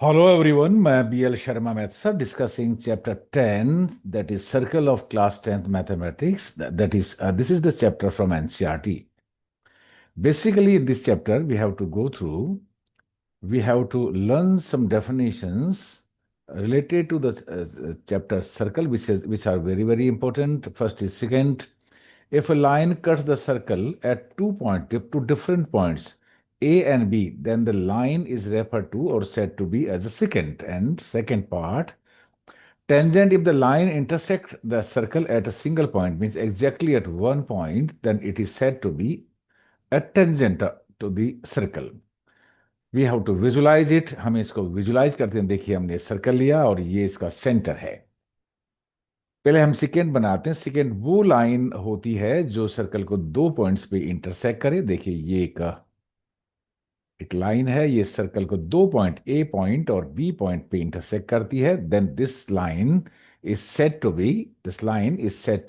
Hello everyone, मैं BL Sharma Math sir discussing chapter 10, that is Circle of Class 10th Mathematics. This is the chapter from NCERT. Basically, in this chapter, we have to learn some definitions related to the chapter circle, which are very important. First is secant. If a line cuts the circle at two different points, A and B, then the line is referred to or said to be as a secant. And second part, tangent, if the line intersects the circle at a single point, means exactly at one point, then it is said to be a tangent to the circle. We have to visualise it, हमें इसको visualise करते हैं। देखिए, हमने circle लिया और ये इसका सेंटर है। पहले हम सेकेंड बनाते हैं। सेकेंड वो लाइन होती है जो सर्कल को दो पॉइंट्स पे इंटरसेक्ट करे। देखिए, ये एक लाइन है, ये सर्कल को दो पॉइंट, ए पॉइंट और बी पॉइंट पे इंटरसेक्ट करती है। Then this line is said to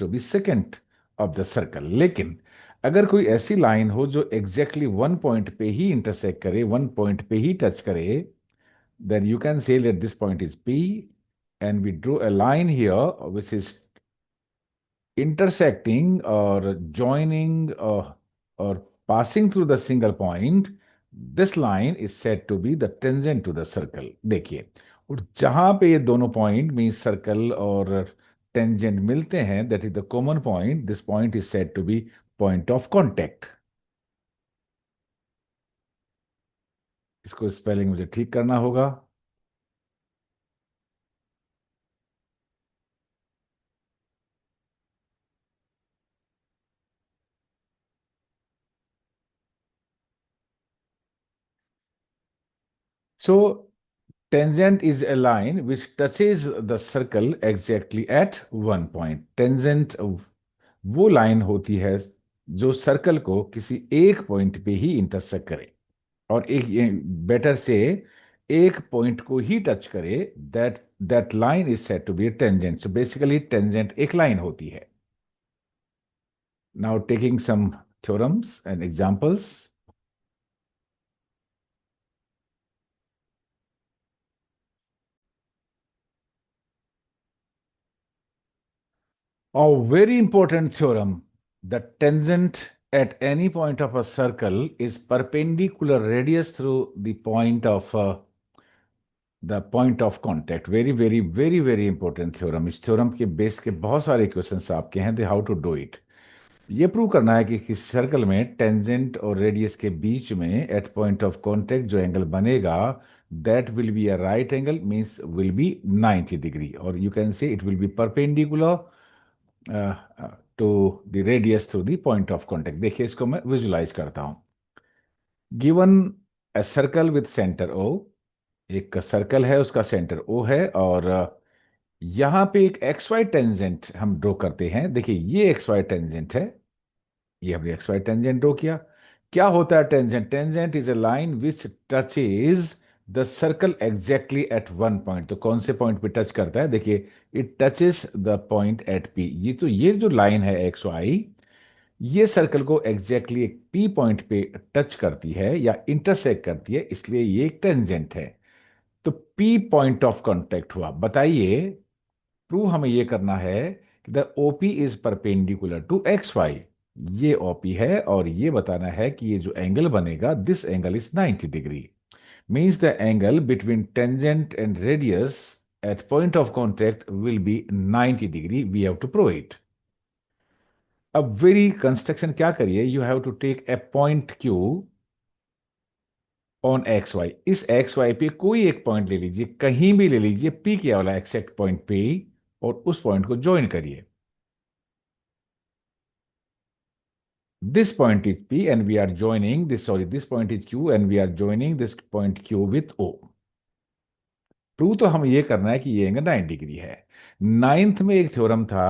be secant of the circle. लेकिन अगर कोई ऐसी लाइन हो जो एग्जैक्टली वन पॉइंट पे ही इंटरसेक्ट करे, वन पॉइंट पे ही टच करे, then you can say that this point is P, and we draw a line here which is intersecting or joining or passing through the single point. This line is said to be the tangent to the circle. देखिए, और जहां पे ये दोनों point mean circle और tangent मिलते हैं, that is the common point, this point is said to be point of contact. इसको स्पेलिंग मुझे ठीक करना होगा। So tangent is a line which touches the circle exactly at one point. Tangent वो line होती है जो सर्कल को किसी एक पॉइंट पे ही इंटरसेक्ट करे, और एक बेटर से एक पॉइंट को ही टच करे। That that line is said to be tangent. So basically tangent एक लाइन होती है। Now taking some theorems and examples. A very important theorem, the tangent at any point of a circle is perpendicular radius through the point of contact. Very important theorem. इस theorem के base के बहुत सारे questions आपके हैं, how to do it. ये prove करना है कि किसी सर्कल में टेंजेंट और रेडियस के बीच में एट पॉइंट ऑफ कांटेक्ट जो एंगल बनेगा, that will be a right angle, means will be 90 degree, और you can say it will be perpendicular to the radius through the point of contact. देखिए, इसको मैं visualise करता हूं। Given a circle with centre O, एक circle है, उसका centre O है, और यहां पे एक एक्स वाई टेंजेंट हम ड्रॉ करते हैं। देखिए, ये एक्स वाई टेंजेंट है, ये हमने एक्स वाई टेंजेंट ड्रॉ किया। क्या होता है tangent? Tangent is a line which touches the circle exactly at one point. तो कौन से पॉइंट पे टच करता है? देखिए, it touches the point at P. ये जो लाइन है एक्स वाई, ये सर्कल को एग्जैक्टली एक पी पॉइंट पे टच करती है या इंटरसेक्ट करती है, इसलिए ये एक टेंजेंट है। तो पी पॉइंट ऑफ कांटेक्ट हुआ। बताइए, प्रूव हमें ये करना है कि the OP is perpendicular to X Y. ये ओपी है, और ये बताना है कि ये जो एंगल बनेगा, this angle is 90 degree. Means the angle between tangent and radius at point of contact will be 90 degree. We have to prove it. अब वेरी कंस्ट्रक्शन क्या करिए, you have to take a point Q on X Y. इस X Y पे कोई एक point ले लीजिए, कहीं भी ले लीजिए, पी के वाला एक्सेक्ट पॉइंट पे, और उस पॉइंट को ज्वाइन करिए। This point is P and we are joining this, sorry, this point is Q and we are joining this point Q with O. Prove तो हमें ये करना है कि ये एंगल 90 डिग्री है। नाइन्थ में एक थ्योरम था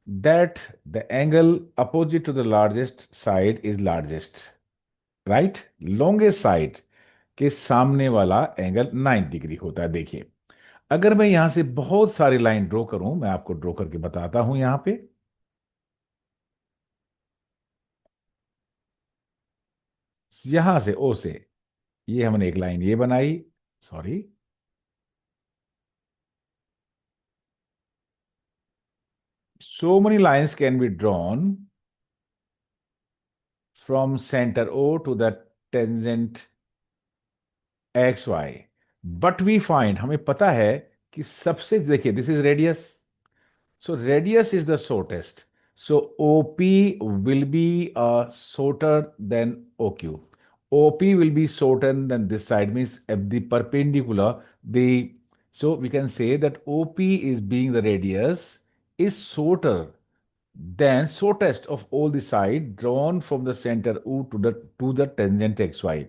that the angle opposite to the largest side is largest, right. Longest side के सामने वाला एंगल 90 डिग्री होता है। देखिए, अगर मैं यहां से बहुत सारी लाइन ड्रॉ करूं, मैं आपको ड्रॉ करके बताता हूं यहां पे। यहां से ओ से ये हमने एक लाइन ये बनाई, sorry, So many lines can be drawn from center O to the tangent X Y, but we find, हमें पता है कि सबसे, देखिए this is radius, so radius is the shortest, so OP will be shorter than OQ. OP will be shorter than this side, means if the perpendicular, the, so we can say that OP is being the radius is shorter than shortest of all the side drawn from the center O to the tangent XY.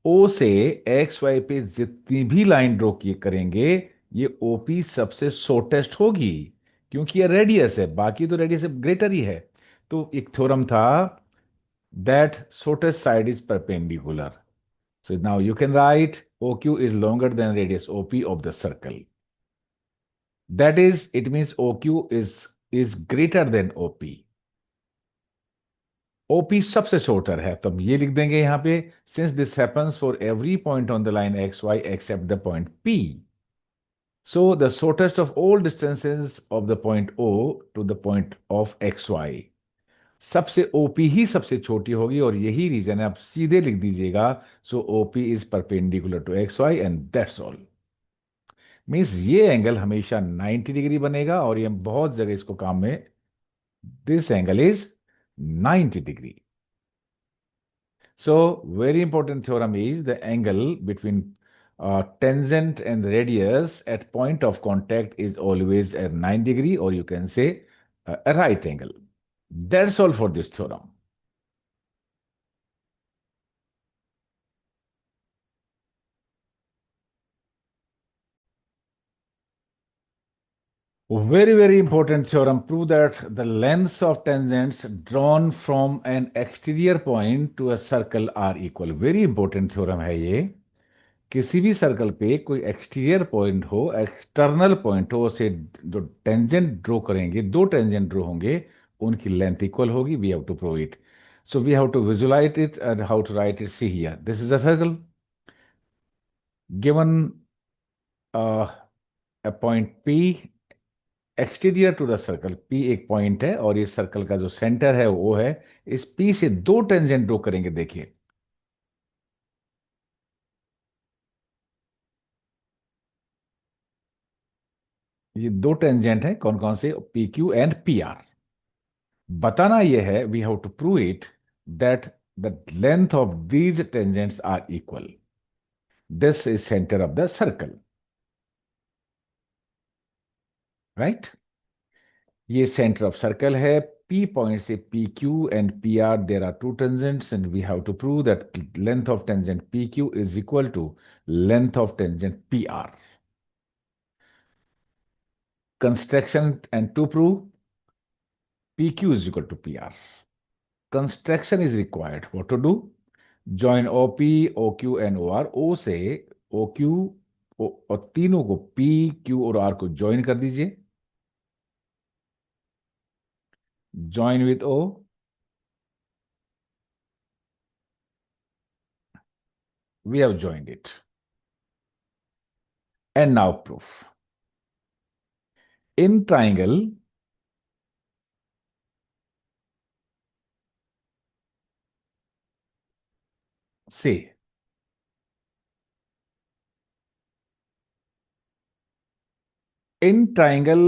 ओ से x Y पे जितनी भी line draw किए करेंगे, ये OP सबसे shortest होगी, क्योंकि ये रेडियस है, बाकी तो रेडियस ग्रेटर ही है। तो एक थ्योरम था that shortest side is perpendicular, so now you can write O Q is longer than radius OP of the circle, that is it means O Q is greater than OP. OP सबसे shorter है, तो हम ये लिख देंगे यहां पे, since this happens for every point on the line X Y except the point P, so the shortest of all distances of the point O two the point of X Y, सबसे OP ही सबसे छोटी होगी, और यही reason है, आप सीधे लिख दीजिएगा, so OP is perpendicular to X Y and that's all. Means ये एंगल हमेशा 90 डिग्री बनेगा, और ये हम बहुत जगह इसको काम में, this angle is 90 degree. So, very important theorem is the angle between tangent and radius at point of contact is always a 90 degree, or you can say a right angle. That's all for this theorem. Very, very important theorem. Prove that the lengths of tangents drawn from an exterior point to a circle are equal. Very important theorem है ये। किसी भी circle पे कोई exterior point हो, external point हो, उसे जो टेंजेंट ड्रॉ करेंगे, दो टेंजेंट ड्रॉ होंगे, उनकी लेंथ इक्वल होगी। We have to prove it, so we have to visualise it and how to write it. See here, this is a circle given a point P exterior to the circle, P एक point है और ये circle का जो centre है वो है। इस पी से दो टेंजेंट ड्रॉ करेंगे, देखिए ये दो टेंजेंट है, कौन कौन से, P Q and P R. बताना यह है, we have to prove it that the length of these tangents are equal, this is centre of the circle, right. ये सेंटर ऑफ सर्कल है, पी पॉइंट से P Q and P R there are two tangents, and we have to prove that length of tangent P Q is equal to length of tangent P R. Construction and to prove P Q is equal to P R, construction is required. What to do, join OP OQ and O R, O से OQ और तीनों को P Q और R को join कर दीजिए, join with O, we have joined it, and now proof. In triangle से in triangle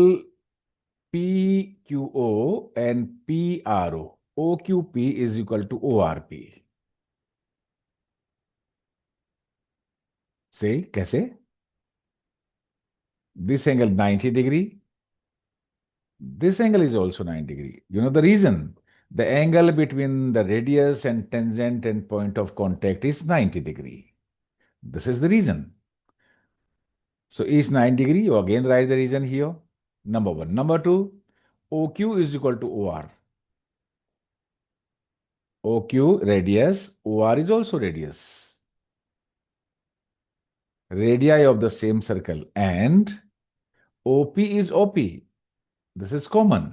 P Q O and P R O Q P is equal to O R P, से कैसे, this angle 90 degree, this angle is also 90 degree. You know the reason? The angle between the radius and tangent and point of contact is 90 degree. This is the reason. So is 90 degree. You again write the reason here. Number one. Number two, OQ is equal to OR. OQ radius, OR is also radius. Radii of the same circle, and OP is OP. This is common.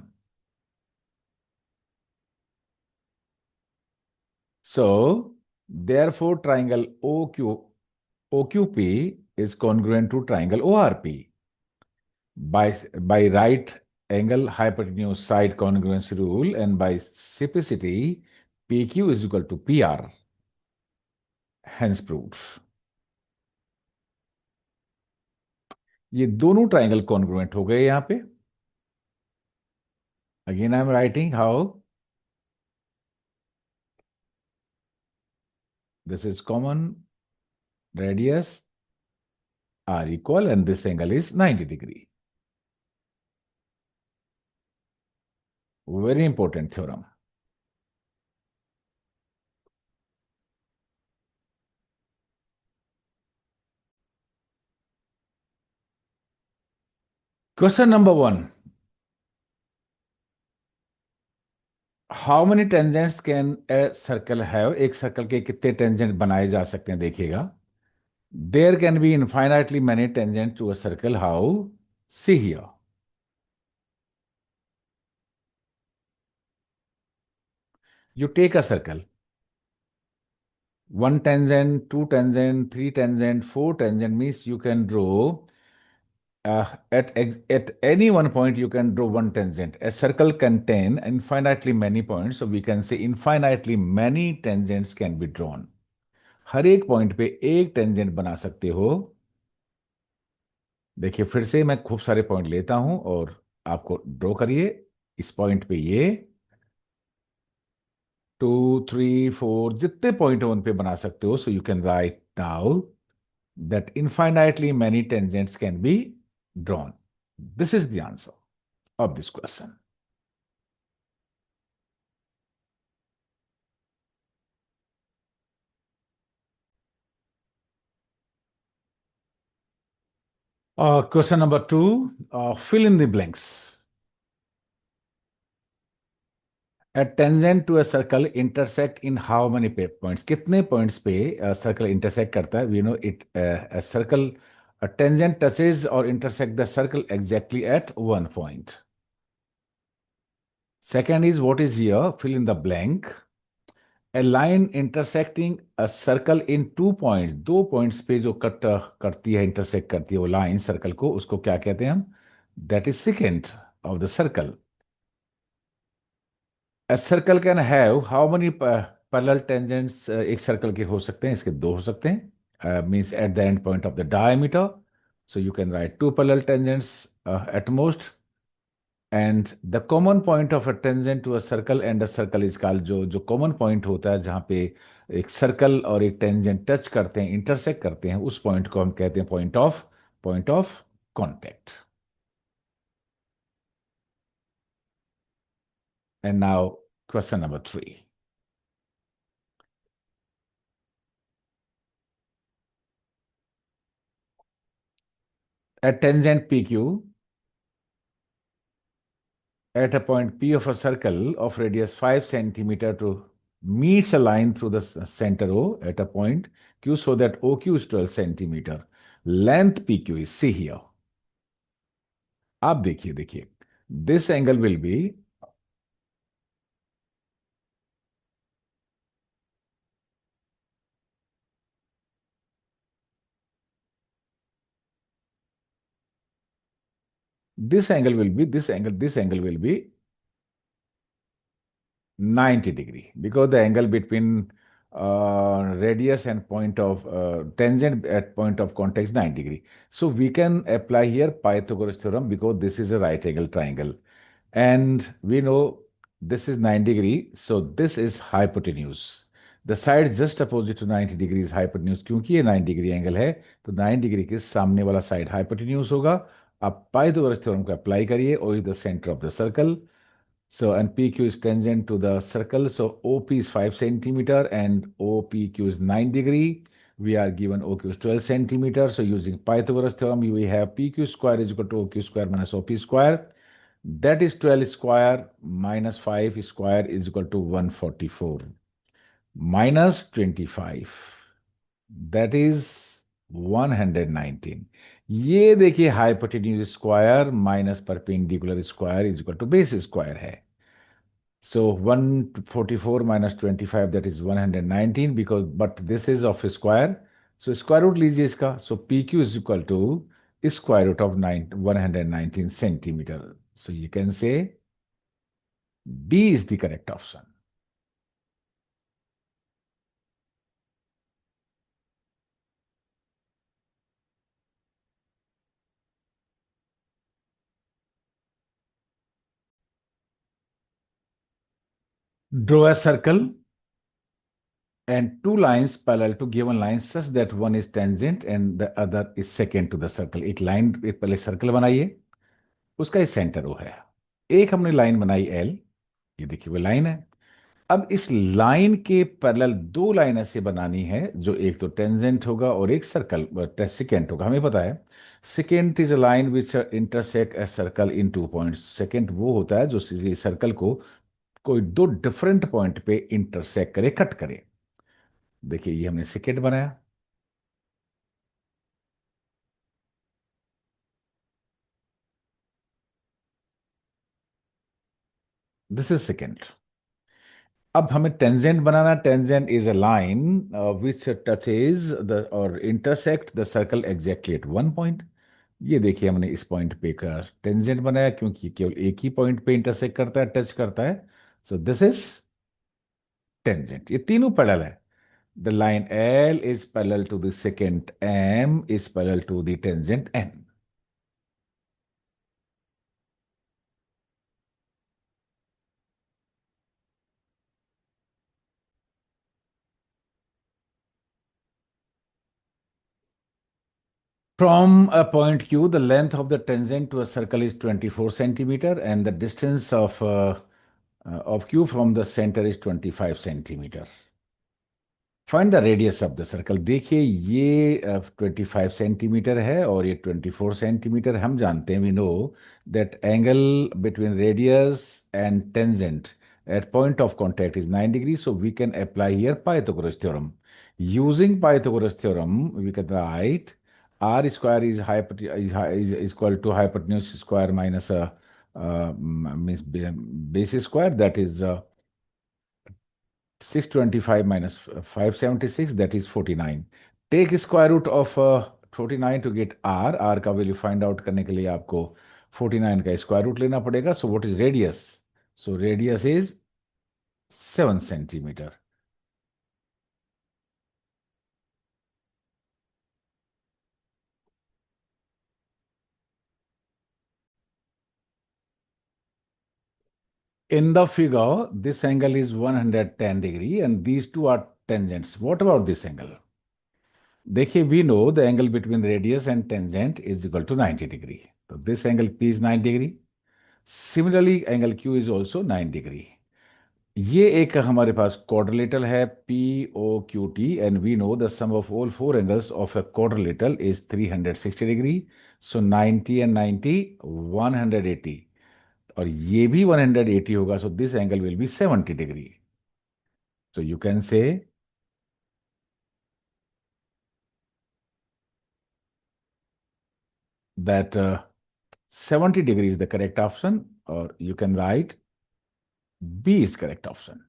So therefore triangle OQP is congruent to triangle ORP. By right angle hypotenuse side congruency rule, and by simplicity, PQ is equal to PR. Hence proved. ये दोनों triangle congruent हो गए यहां पे. Again I am writing how this is common radius are equal and this angle is 90 degree. Very important theorem. Question number 1. How many tangents can a circle have? एक circle के कितने tangent बनाए जा सकते हैं देखिएगा. There can be infinitely many tangents to a circle. How? See here. You take a circle. One tangent, two tangent, three tangent, four tangent means you can draw at any one point you can draw one tangent. A circle contain infinitely many points, so we can say infinitely many tangents can be drawn. हर एक point पे एक tangent बना सकते हो. देखिए फिर से मैं खूब सारे पॉइंट लेता हूं और आपको ड्रॉ करिए. इस पॉइंट पे ये 2, 3, 4 जितने पॉइंट हो उन पे बना सकते हो. So you can right now that infinitely many tangents can be drawn. This is the answer of this question. Question number 2, fill in the blanks. A tangent to a circle intersect in how many points? कितने points पे circle intersect करता है? We know it a circle, a tangent touches or intersect the circle exactly at one point. Second is what is here? Fill in the blank. A line intersecting a circle in 2 points. दो points पे जो cut करती है intersect करती है वो line circle को, उसको क्या कहते हैं हम? That is secant of the circle. A circle can have how many parallel tangents एक circle के हो सकते हैं? इसके दो हो सकते हैं. Means at the end point of the diameter. So you can write two parallel tangents at most. And the common point of a tangent to a circle and a circle is called जो common point होता है जहाँ पे एक circle और एक tangent touch करते हैं, intersect करते हैं, उस point को हम कहते हैं point of contact. And now question number 3. A tangent PQ at a point P of a circle of radius 5 centimeter to meets a line through the center O at a point Q so that OQ is 12 centimeter. Length PQ is, see here. आप देखिए this angle will be this angle will be 90 degree because the angle between radius and point of tangent at point of contact is 90 degree. So we can apply here Pythagoras theorem because this is a right angle triangle. And we know this is 90 degree, so this is hypotenuse. The side just opposite to 90 degree is hypotenuse. क्योंकि ये 90 degree angle है तो 90 degree के सामने वाला side hypotenuse होगा. आप Pythagoras theorem को अप्लाई करिए. O is the center of the circle. So, and PQ is tangent to the circle. So, OP is 5 centimeter and OPQ is 9 degree. We are given OQ is 12 centimeter. So, using Pythagoras theorem, we have PQ square is equal to OQ square minus OP square. That is 12 square minus 5 square is equal to 144 minus 25. That is 119. ये देखिए hypotenuse square minus perpendicular square is equal to base square है. So 144 minus 25 that is 119 because but this is of a square. So square root लीजिए इसका. So PQ is equal to square root of 119 centimeter. So you can say D is the correct option. Draw a circle and two lines parallel to given line such that one is tangent and the other is secant to the circle. एक line एक पहले circle बनाइए, उसका centre वो है। एक हमने line बनाई एल, ये देखिए वो लाइन है। अब इस लाइन के पैरेलल दो लाइन ऐसे बनानी है जो एक तो टेंजेंट होगा और एक सर्कल सेकेंट होगा। हमें पता है secant is a line which intersect a circle in 2 points. Secant वो होता है जो सर्कल को कोई दो डिफरेंट पॉइंट पे इंटरसेक्ट करे, कट करे। देखिए ये हमने सेकेंड बनाया, दिस इज सेकेंड। अब हमें टेंजेंट बनाना। Tangent is a line which touches the और intersect the circle exactly at 1 point. ये देखिए हमने इस पॉइंट पे का टेंजेंट बनाया क्योंकि ये केवल एक ही पॉइंट पे इंटरसेक्ट करता है, टच करता है। So this is tangent. ये तीनों पैरेलल है। The line L is parallel to the second M is parallel to the tangent N. From a point Q, the length of the tangent to a circle is 24 centimeter, and the distance of Q from the center is 25 centimeter. Find the radius of the circle. देखिए ये 25 centimetre है और ये 24 centimetre. हम जानते हैं, we know that angle between radius and tangent at point of contact is 9 degrees, so we can apply here Pythagoras theorem. Using Pythagoras theorem, we can write r square is, is equal to hypotenuse square minus means base square, that is 625 minus 576, that is 49. Take square root of 49 to get r। r का value find out करने के लिए आपको 49 का square root लेना पड़ेगा। So what is radius? So radius is 7 centimetre. In the figure, this angle is 110 degree and these two are tangents. What about this angle? देखिए we know the angle between radius and tangent is equal to 90 degree. So this angle P is 9 degree. Similarly, angle Q is also 9 degree. ये एक हमारे पास quadrilateral है POQT and we know the sum of all four angles of a quadrilateral is 360 degree. So 90 and 90, 180. और ये भी 180 होगा, so this angle will be 70 degree. So you can say that 70 degree is the correct option, or you can write B is correct option.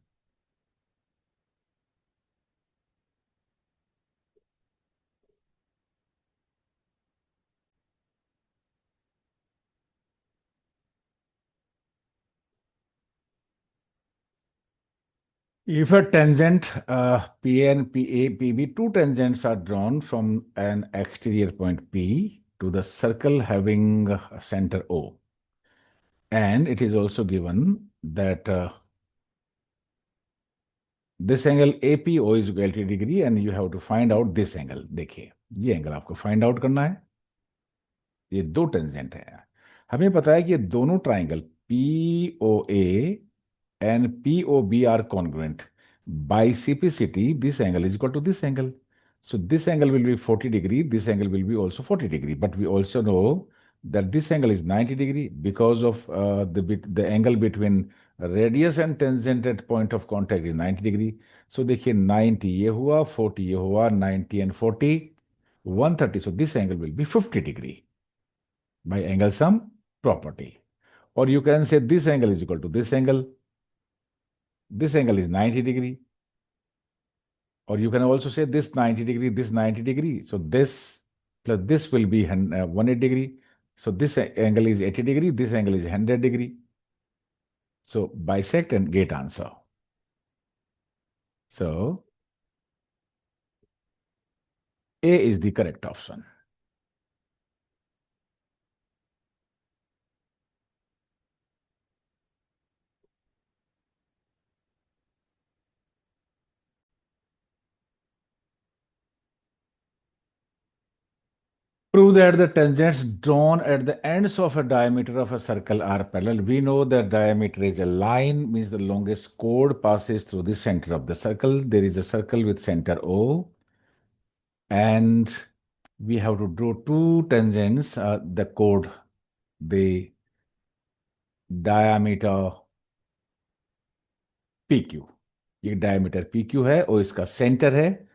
If a tangent PN, PA, PB, two tangents are drawn from an exterior point P to the circle having a center O, and it is also given that this angle APO is equal to degree and you have to find out this angle। देखिए ये angle आपको find out करना है। ये दो tangent है। हमें पता है कि ये दोनों triangle P O A and POB are congruent. By CPCT, this angle is equal to this angle. So this angle will be 40 degree, this angle will be also 40 degree. But we also know that this angle is 90 degree because of the angle between radius and tangent at point of contact is 90 degree. So देखिए 90 ये हुआ, 40 ये हुआ, 90 and 40, 130. So this angle will be 50 degree by angle sum property. Or you can say this angle is equal to this angle. This angle is 90 degree. Or you can also say this 90 degree, this 90 degree. So this plus this will be 180 degree. So this angle is 80 degree, this angle is 100 degree. So bisect and get answer. So A is the correct option. Prove that the tangents drawn at the ends of a diameter of a circle are parallel. We know that diameter is a line, means the longest chord passes through the center of the circle. There is a circle with center O, and we have to draw two tangents, the chord, the diameter PQ. ये diameter PQ है और इसका centre है,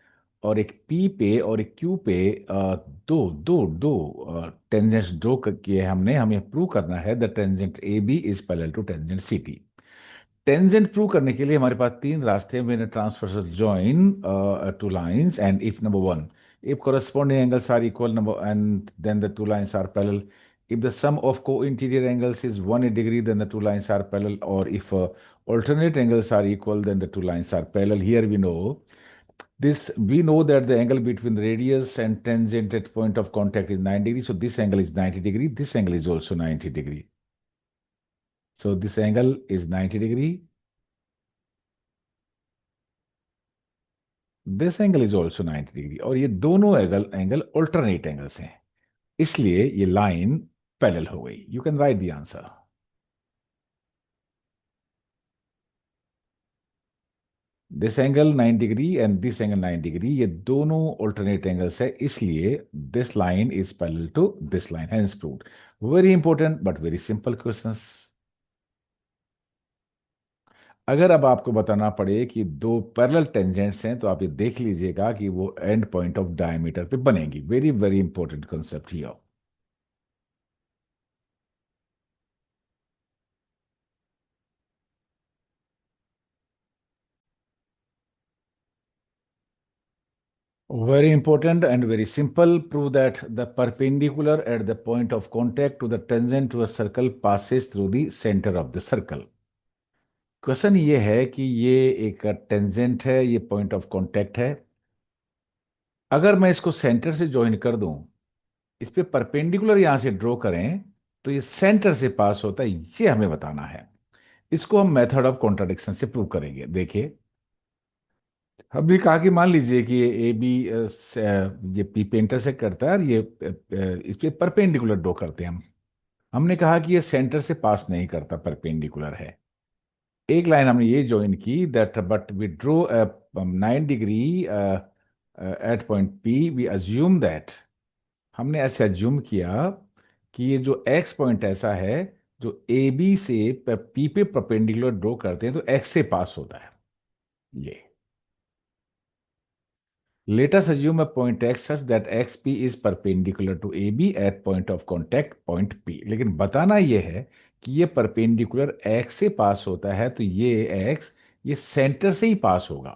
और एक P पे और एक Q पे दो दो दो टेंजेंट्स ड्रॉ किए हमने। हमें प्रूव करना है the tangent AB is parallel to tangent CT। Tangent prove करने के लिए हमारे पास तीन रास्ते हैं। मैंने transversal join two lines, and if number one, if corresponding angles are equal number and then the two lines are parallel. If the sum of co-interior angles is 180 degree, then the two lines are parallel. Or if alternate angles are equal, then the two lines are parallel. Here we know that the angle between radius and tangent at point of contact is 90 degree. So this angle is 90 degree. This angle is also 90 degree. So this angle is 90 degree. This angle is also 90 degree, और ये दोनों angle angle alternate angles हैं, इसलिए ये line parallel हो गई। You can write the answer. This angle 90 degree and this angle 90 degree, ये दोनों ऑल्टरनेट एंगल्स है, इसलिए this line is parallel to this line, hence proved. Very important but very simple questions. अगर अब आपको बताना पड़े कि दो पैरेलल टेंजेंट्स हैं, तो आप ये देख लीजिएगा कि वो एंड पॉइंट ऑफ डायमीटर पे बनेंगी। Very very important concept here. Very important and very simple. Prove that the perpendicular at the point of contact to the tangent to a circle passes through the center of the circle. Question ये है कि ये एक tangent है, ये point of contact है। अगर मैं इसको सेंटर से ज्वाइन कर दूं, इस पे परपेंडिकुलर यहां से ड्रॉ करें, तो ये सेंटर से पास होता है, ये हमें बताना है। इसको हम मेथड ऑफ कॉन्ट्राडिक्शन से प्रूव करेंगे। देखिए, हमने कहा कि मान लीजिए कि ये ए बी ये पी पे इंटरसेक्ट करता है, और ये इस पे परपेंडिकुलर ड्रॉ करते हैं हम। हमने कहा कि ये सेंटर से पास नहीं करता, परपेंडिकुलर है। एक लाइन हमने ये ज्वाइन की, that but we draw 9 degree at point P, we assume that, हमने ऐसे अज्यूम किया कि ये जो एक्स पॉइंट ऐसा है जो ए बी से पी पे परपेंडिकुलर ड्रॉ करते हैं, तो एक्स से पास होता है ये। Let us assume a point x such that xp is perpendicular to AB at point of contact point P। लेकिन बताना यह है कि ये परपेंडिकुलर x से पास होता है, तो ये x ये सेंटर से ही पास होगा।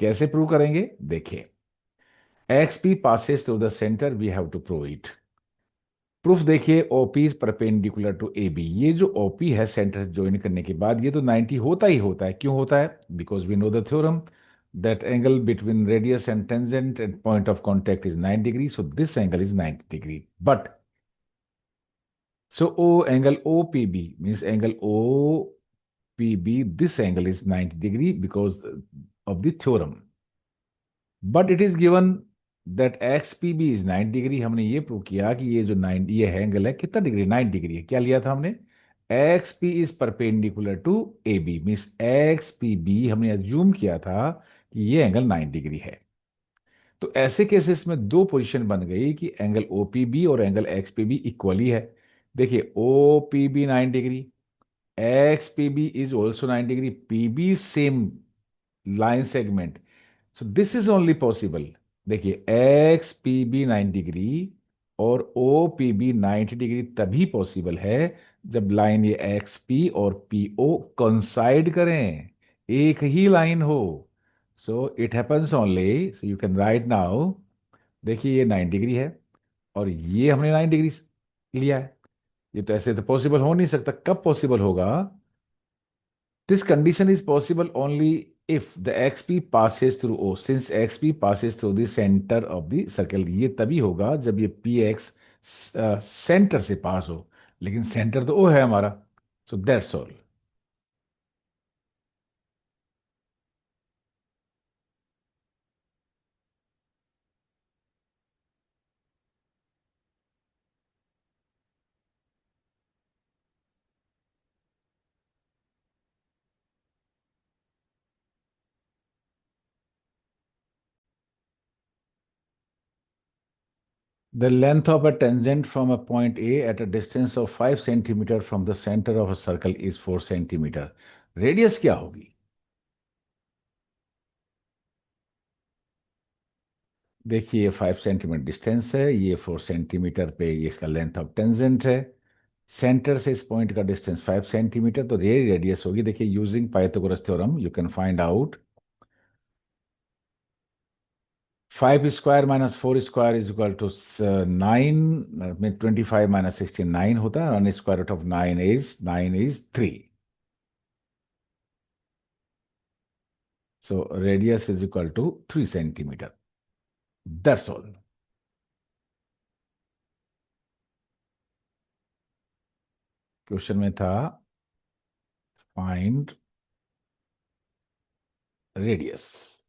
कैसे प्रूव करेंगे? देखिए, xp passes through the center, we have to prove it। Proof देखिए, OP is perpendicular to A B. ये जो ओपी है सेंटर से ज्वाइन करने के बाद, ये तो 90 होता ही होता है। क्यों होता है? Because we know the theorem that angle between radius and tangent at point of contact is 90 degree, so this angle is 90 degree. But so O angle OPB means angle OPB, this angle is 90 degree because of the theorem. But it is given that XPB is 90 degree. हमने ये prove किया कि ये जो 90 ये angle है कितना degree? 90 degree है। क्या लिया था हमने? XP is perpendicular to AB means XPB हमने अज्यूम किया था कि ये एंगल 90 डिग्री है। तो ऐसे केसेस में दो पोजीशन बन गई कि एंगल OPB और एंगल XPB इक्वली है। देखिए, OPB 90 degree, XPB is also 90 degree, PB same line segment. So this is only possible. देखिए, एक्स पी बी 90 डिग्री और ओ पी बी 90 डिग्री तभी पॉसिबल है जब लाइन ये एक्स पी और पी ओ कंसाइड करें, एक ही लाइन हो। So it happens only, so you can right now. देखिए, ये 90 डिग्री है और ये हमने 90 डिग्री लिया है। ये तो ऐसे तो पॉसिबल हो नहीं सकता। कब पॉसिबल होगा? This condition is possible only if the X P passes through O, since X P passes through the centre of the circle. ये तभी होगा जब ये पी एक्स सेंटर से पास हो, लेकिन सेंटर तो ओ है हमारा। So that's all. The length of a tangent from a point A at a distance of 5 centimeter from the center of a circle is 4 centimeter. Radius क्या होगी? देखिए, ये 5 सेंटीमीटर डिस्टेंस है, ये 4 सेंटीमीटर पे ये इसका लेंथ ऑफ टेंजेंट है। सेंटर से इस पॉइंट का डिस्टेंस 5 सेंटीमीटर, तो ये रेडियस होगी। देखिए, using Pythagoras theorem you can find out 5 square minus 4 square is equal to 9 में 25 माइनस 69 होता है। 1 square root of 9 is 3। So radius is equal to 3 centimeter. That's all. Question में था फाइंड रेडियस।